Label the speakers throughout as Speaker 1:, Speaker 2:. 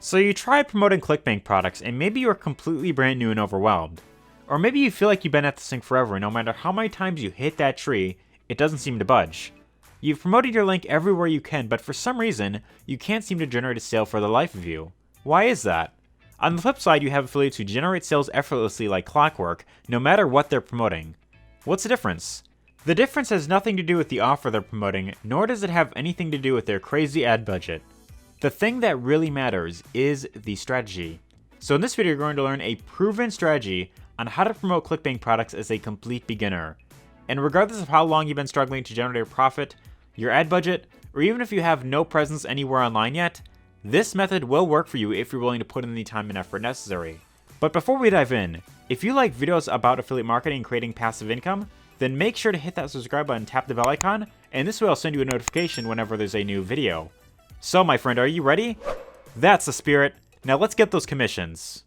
Speaker 1: So you tried promoting Clickbank products and maybe you're completely brand new and overwhelmed. Or maybe you feel like you've been at this thing forever and no matter how many times you hit that tree, it doesn't seem to budge. You've promoted your link everywhere you can, but for some reason, you can't seem to generate a sale for the life of you. Why is that? On the flip side, you have affiliates who generate sales effortlessly like clockwork, no matter what they're promoting. What's the difference? The difference has nothing to do with the offer they're promoting, nor does it have anything to do with their crazy ad budget. The thing that really matters is the strategy. So in this video, you're going to learn a proven strategy on how to promote Clickbank products as a complete beginner. And regardless of how long you've been struggling to generate a profit, your ad budget, or even if you have no presence anywhere online yet, this method will work for you if you're willing to put in the time and effort necessary. But before we dive in, if you like videos about affiliate marketing and creating passive income, then make sure to hit that subscribe button, tap the bell icon, and this way I'll send you a notification whenever there's a new video. So my friend, are you ready? That's the spirit. Now let's get those commissions.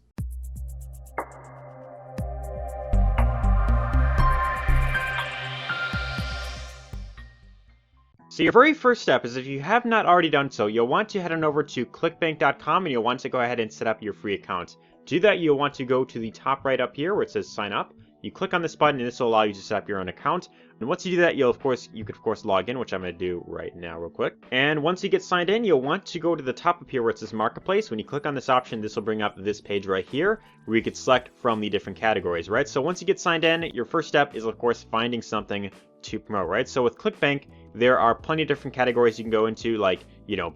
Speaker 1: So your very first step is, if you have not already done so, you'll want to head on over to clickbank.com and you'll want to go ahead and set up your free account. To do that, you'll want to go to the top right up here where it says sign up. You click on this button and this will allow you to set up your own account. And once you do that, you could of course log in, which I'm going to do right now real quick. And once you get signed in, you'll want to go to the top up here where it says marketplace. When you click on this option, this will bring up this page right here where you could select from the different categories, right? So once you get signed in, your first step is of course finding something to promote, right? So with Clickbank, there are plenty of different categories you can go into, like,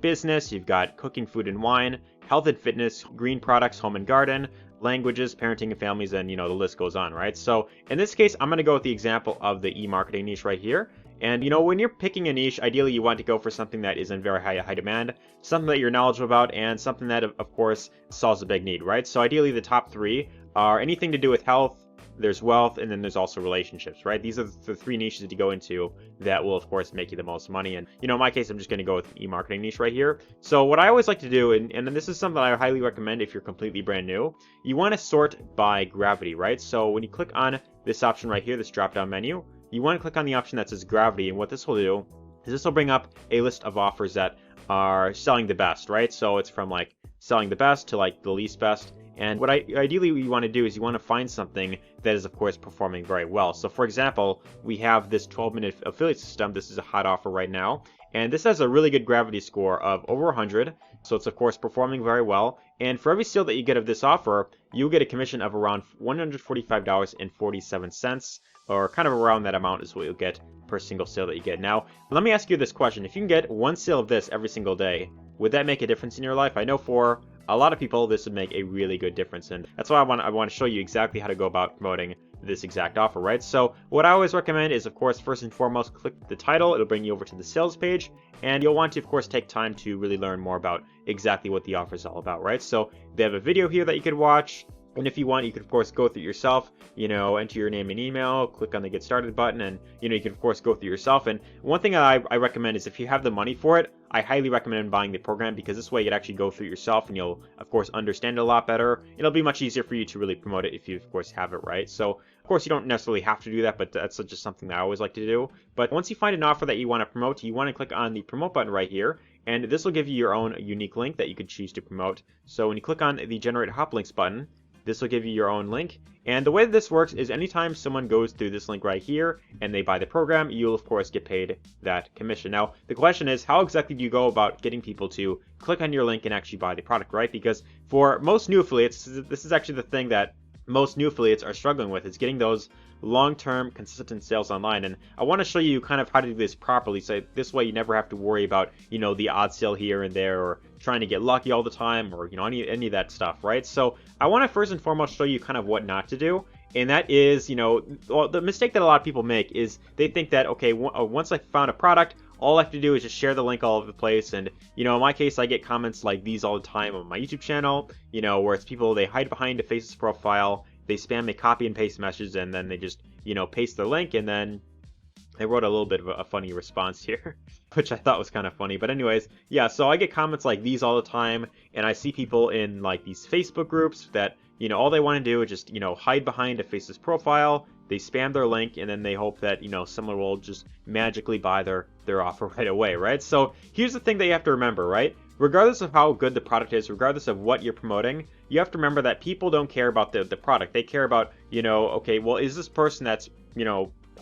Speaker 1: business, you've got cooking, food and wine, health and fitness, green products, home and garden, languages, parenting and families, and the list goes on, right? So in this case, I'm going to go with the example of the e-marketing niche right here. And when you're picking a niche, ideally you want to go for something that is in very high demand, something that you're knowledgeable about, and something that of course solves a big need, right? So ideally the top three are anything to do with health, there's wealth, and then there's also relationships, right? These are the three niches to go into that will, of course, make you the most money. And, in my case, I'm just going to go with e-marketing niche right here. So what I always like to do, and this is something I highly recommend if you're completely brand new, you want to sort by gravity, right? So when you click on this option right here, this drop-down menu, you want to click on the option that says gravity. And what this will do is this will bring up a list of offers that are selling the best, right? So it's from like selling the best to like the least best. And what ideally you want to do is you want to find something that is, of course, performing very well. So, for example, we have this 12-minute affiliate system. This is a hot offer right now. And this has a really good gravity score of over 100. So it's, of course, performing very well. And for every sale that you get of this offer, you'll get a commission of around $145.47, or kind of around that amount is what you'll get per single sale that you get. Now, let me ask you this question. If you can get one sale of this every single day, would that make a difference in your life? I know for a lot of people, this would make a really good difference, and that's why I want to show you exactly how to go about promoting this exact offer, right? So what I always recommend is, of course, first and foremost, click the title. It'll bring you over to the sales page, and you'll want to, of course, take time to really learn more about exactly what the offer is all about, right? So they have a video here that you could watch. And if you want, you could, of course, go through it yourself, enter your name and email, click on the Get Started button, and, you can, of course, go through yourself. And one thing I recommend is if you have the money for it, I highly recommend buying the program, because this way you can actually go through it yourself and you'll, of course, understand it a lot better. It'll be much easier for you to really promote it if you, of course, have it right. So, of course, you don't necessarily have to do that, but that's just something that I always like to do. But once you find an offer that you want to promote, you want to click on the Promote button right here. And this will give you your own unique link that you could choose to promote. So when you click on the Generate Hop Links button, this will give you your own link. And the way that this works is anytime someone goes through this link right here and they buy the program, you'll of course get paid that commission. Now, the question is, how exactly do you go about getting people to click on your link and actually buy the product, right? Because for most new affiliates, this is actually the thing that most new affiliates are struggling with, is getting those long-term consistent sales online. And I want to show you kind of how to do this properly, so this way you never have to worry about the odd sale here and there, or trying to get lucky all the time, or any of that stuff, right? So I want to first and foremost show you kind of what not to do. And that is, the mistake that a lot of people make is they think that, okay, once I found a product, all I have to do is just share the link all over the place. And, in my case, I get comments like these all the time on my YouTube channel, where it's people, they hide behind a faceless profile, they spam a copy and paste message, and then they just, paste the link, and then I wrote a little bit of a funny response here, which I thought was kind of funny. But anyways, yeah, so I get comments like these all the time, and I see people in like these Facebook groups that, all they want to do is just, hide behind a faceless profile. They spam their link, and then they hope that, someone will just magically buy their offer right away, right? So here's the thing that you have to remember, right? regardless of how good the product is, regardless of what you're promoting, you have to remember that people don't care about the product. They care about, okay, well, is this person that's,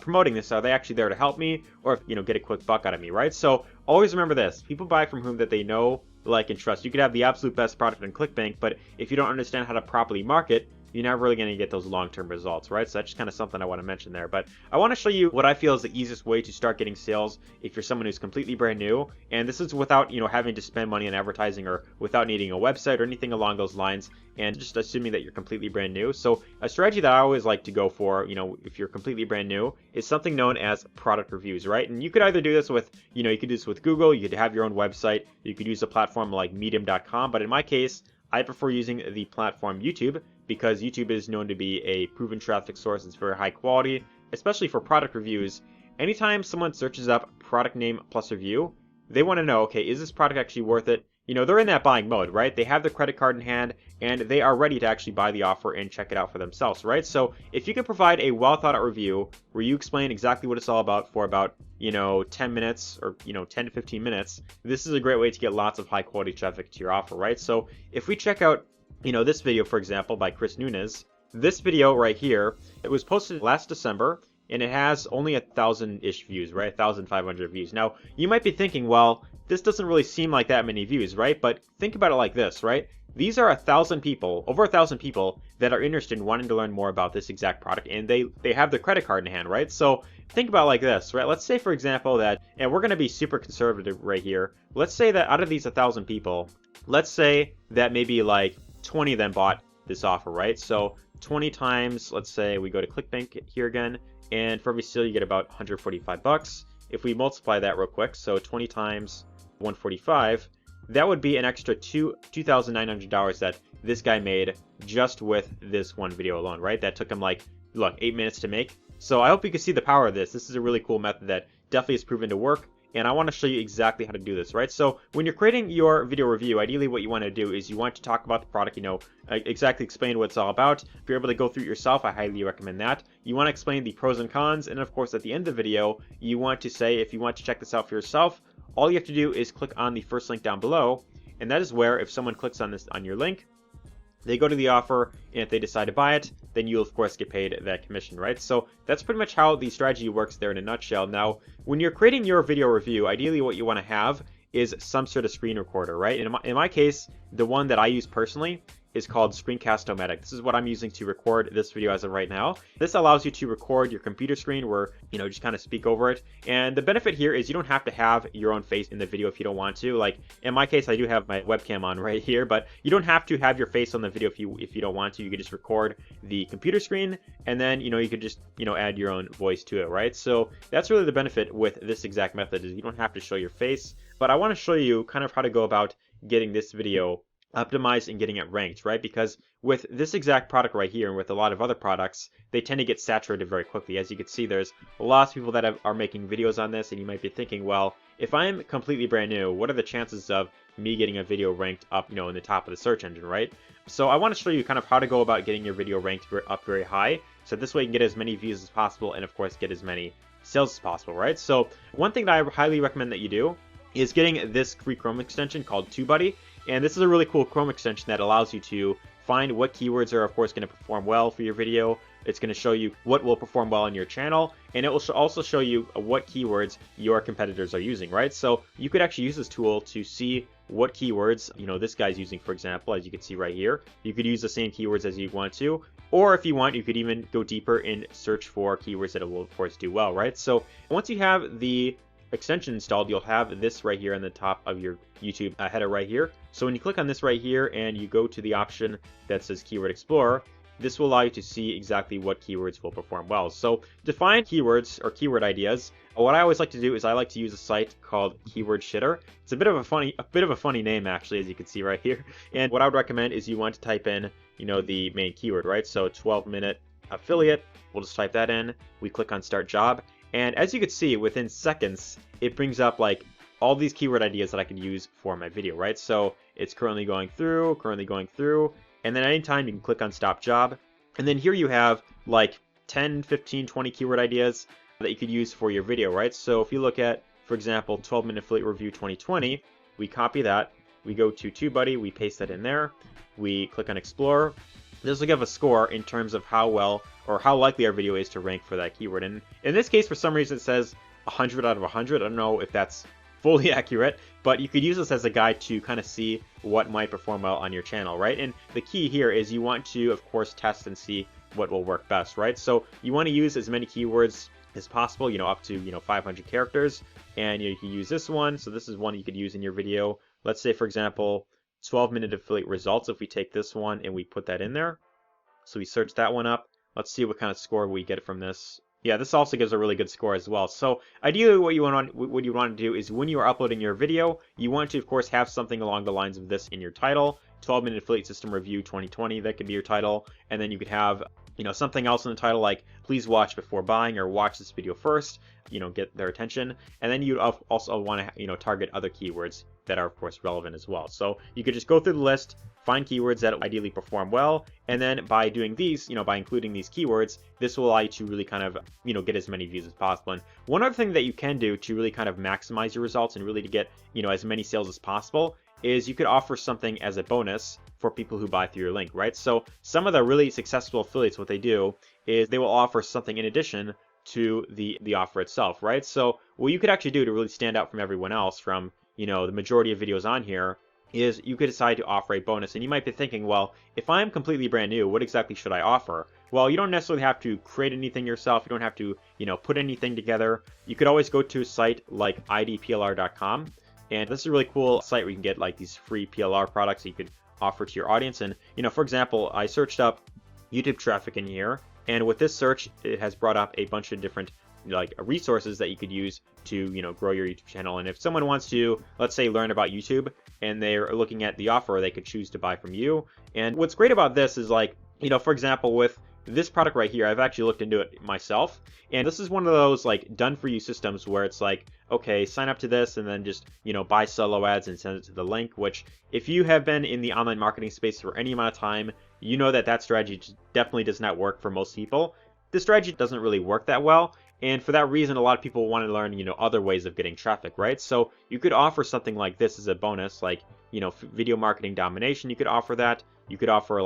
Speaker 1: promoting this, are they actually there to help me, or, get a quick buck out of me, right? So always remember this. People buy from whom that they know, like, and trust. You could have the absolute best product in Clickbank, but if you don't understand how to properly market, you're not really going to get those long-term results, right? So that's just kind of something I want to mention there. But I want to show you what I feel is the easiest way to start getting sales if you're someone who's completely brand new. And this is without, having to spend money on advertising or without needing a website or anything along those lines, and just assuming that you're completely brand new. So a strategy that I always like to go for, if you're completely brand new, is something known as product reviews, right? And you could either do this with, you could do this with Google, you could have your own website, you could use a platform like medium.com, but in my case, I prefer using the platform YouTube because YouTube is known to be a proven traffic source. It's very high quality, especially for product reviews. Anytime someone searches up product name plus review, they want to know, okay, is this product actually worth it? They're in that buying mode, right? They have the credit card in hand and they are ready to actually buy the offer and check it out for themselves, right? So if you can provide a well thought out review where you explain exactly what it's all about for about, 10 minutes or, 10 to 15 minutes, this is a great way to get lots of high quality traffic to your offer, right? So if we check out, this video, for example, by Chris Nunes, this video right here, it was posted last December and it has only 1,000-ish views, right? 1,500 views. Now, you might be thinking, well, this doesn't really seem like that many views, right? But think about it like this, right? These are 1,000 people, over 1,000 people that are interested in wanting to learn more about this exact product, and they have the credit card in hand, right? So think about it like this, right? Let's say, for example, that, and we're going to be super conservative right here. Let's say that out of these 1,000 people, let's say that maybe like 20 of them bought this offer, right? So 20 times, let's say we go to Clickbank here again, and for every sale you get about 145 bucks. If we multiply that real quick, so 20 times 145, that would be an extra $2,900 that this guy made just with this one video alone, right? That took him like, look, 8 minutes to make. So I hope you can see the power of this. This is a really cool method that definitely has proven to work. And I want to show you exactly how to do this, right? So when you're creating your video review, ideally what you want to do is you want to talk about the product, exactly explain what it's all about. If you're able to go through it yourself, I highly recommend that. You want to explain the pros and cons. And of course, at the end of the video, you want to say, if you want to check this out for yourself, all you have to do is click on the first link down below. And that is where if someone clicks on this on your link, they go to the offer, and if they decide to buy it, then you'll of course get paid that commission, right? So that's pretty much how the strategy works there in a nutshell. Now, when you're creating your video review, ideally what you want to have is some sort of screen recorder, right? In my case, the one that I use personally is called Screencast-O-Matic. This is what I'm using to record this video as of right now. This allows you to record your computer screen where, just kind of speak over it. And the benefit here is you don't have to have your own face in the video if you don't want to. Like in my case, I do have my webcam on right here, but you don't have to have your face on the video if you don't want to. You could just record the computer screen and then, you could just, add your own voice to it, right? So that's really the benefit with this exact method is you don't have to show your face. But I want to show you kind of how to go about getting this video optimized and getting it ranked, right? Because with this exact product right here and with a lot of other products, they tend to get saturated very quickly. As you can see, there's lots of people that are making videos on this, and you might be thinking, well, if I'm completely brand new, what are the chances of me getting a video ranked up, in the top of the search engine, right? So I want to show you kind of how to go about getting your video ranked up very high, so this way you can get as many views as possible and of course get as many sales as possible, right? So one thing that I highly recommend that you do is getting this free Chrome extension called TubeBuddy. And this is a really cool Chrome extension that allows you to find what keywords are, of course, going to perform well for your video. It's going to show you what will perform well on your channel, and it will also show you what keywords your competitors are using, right? So you could actually use this tool to see what keywords, this guy's using, for example, as you can see right here. You could use the same keywords as you want to, or if you want, you could even go deeper and search for keywords that it will, of course, do well, right? So once you have the extension installed, you'll have this right here on the top of your YouTube header right here. So when you click on this right here and you go to the option that says Keyword Explorer, this will allow you to see exactly what keywords will perform well. So to find keywords or keyword ideas, what I always like to do is I like to use a site called Keyword Shitter. It's a bit of a funny name actually, as you can see right here. And what I would recommend is you want to type in, the main keyword, right? So 12-minute affiliate, we'll just type that in. We click on Start Job. And as you can see, within seconds, it brings up like all these keyword ideas that I can use for my video, right? So it's currently going through, and then anytime you can click on Stop Job. And then here you have like 10, 15, 20 keyword ideas that you could use for your video, right? So if you look at, for example, 12-minute affiliate review 2020, we copy that, we go to TubeBuddy, we paste that in there, we click on Explore. This will give a score in terms of how well or how likely our video is to rank for that keyword. And in this case, for some reason, it says 100 out of 100. I don't know if that's fully accurate, but you could use this as a guide to kind of see what might perform well on your channel, right? And the key here is you want to, of course, test and see what will work best, right? So you want to use as many keywords as possible, up to, 500 characters. And you can use this one. So this is one you could use in your video. Let's say, for example, 12-minute affiliate results. If we take this one and we put that in there. So we search that one up. Let's see what kind of score we get from this. Yeah, this also gives a really good score as well. So ideally what you want to do is when you are uploading your video, you want to, of course, have something along the lines of this in your title. 12-minute affiliate system review 2020, that could be your title. And then you could have, something else in the title like please watch before buying or watch this video first, get their attention. And then you also want to, target other keywords that are, of course, relevant as well. So you could just go through the list, find keywords that ideally perform well, and then by doing these, by including these keywords, this will allow you to really kind of, get as many views as possible. And one other thing that you can do to really kind of maximize your results and really to get, as many sales as possible is you could offer something as a bonus for people who buy through your link, right? So some of the really successful affiliates, what they do is they will offer something in addition to the offer itself, right? So what you could actually do to really stand out from everyone else, from the majority of videos on here, is you could decide to offer a bonus. And you might be thinking, well, if I'm completely brand new, what exactly should I offer? Well, you don't necessarily have to create anything yourself. You don't have to, put anything together. You could always go to a site like idplr.com. And this is a really cool site where you can get like these free PLR products that you could offer to your audience. And, for example, I searched up YouTube traffic in here. And with this search, it has brought up a bunch of different resources that you could use to, grow your YouTube channel. And if someone wants to, let's say, learn about YouTube and they're looking at the offer, they could choose to buy from you. And what's great about this is for example, with this product right here, I've actually looked into it myself. And this is one of those done for you systems where it's okay, sign up to this and then just, buy solo ads and send it to the link, which if you have been in the online marketing space for any amount of time, you know that strategy definitely does not work for most people. This strategy doesn't really work that well. And for that reason, a lot of people want to learn, other ways of getting traffic, right? So you could offer something like this as a bonus, video marketing domination. You could offer that. You could offer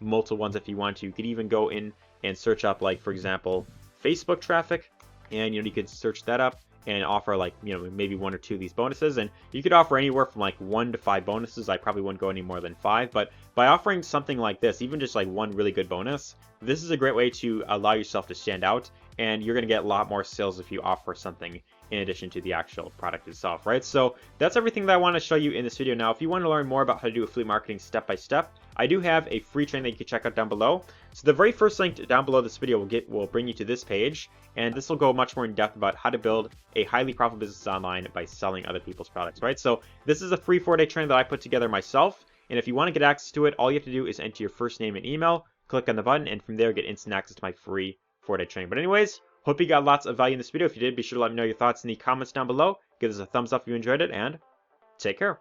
Speaker 1: multiple ones if you want to. You could even go in and search up for example, Facebook traffic, and you could search that up and offer maybe 1 or 2 of these bonuses. And you could offer anywhere from 1 to 5 bonuses. I probably wouldn't go any more than 5, but by offering something like this, even just one really good bonus, this is a great way to allow yourself to stand out, and you're going to get a lot more sales if you offer something in addition to the actual product itself, right? So that's everything that I want to show you in this video. Now, if you want to learn more about how to do affiliate marketing step by step, I do have a free training that you can check out down below. So the very first link down below this video will bring you to this page, and this will go much more in depth about how to build a highly profitable business online by selling other people's products, right? So this is a free 4-day training that I put together myself, and if you want to get access to it, all you have to do is enter your first name and email, click on the button, and from there get instant access to my free 4-day training. But anyways, hope you got lots of value in this video. If you did, be sure to let me know your thoughts in the comments down below. Give us a thumbs up if you enjoyed it, and take care.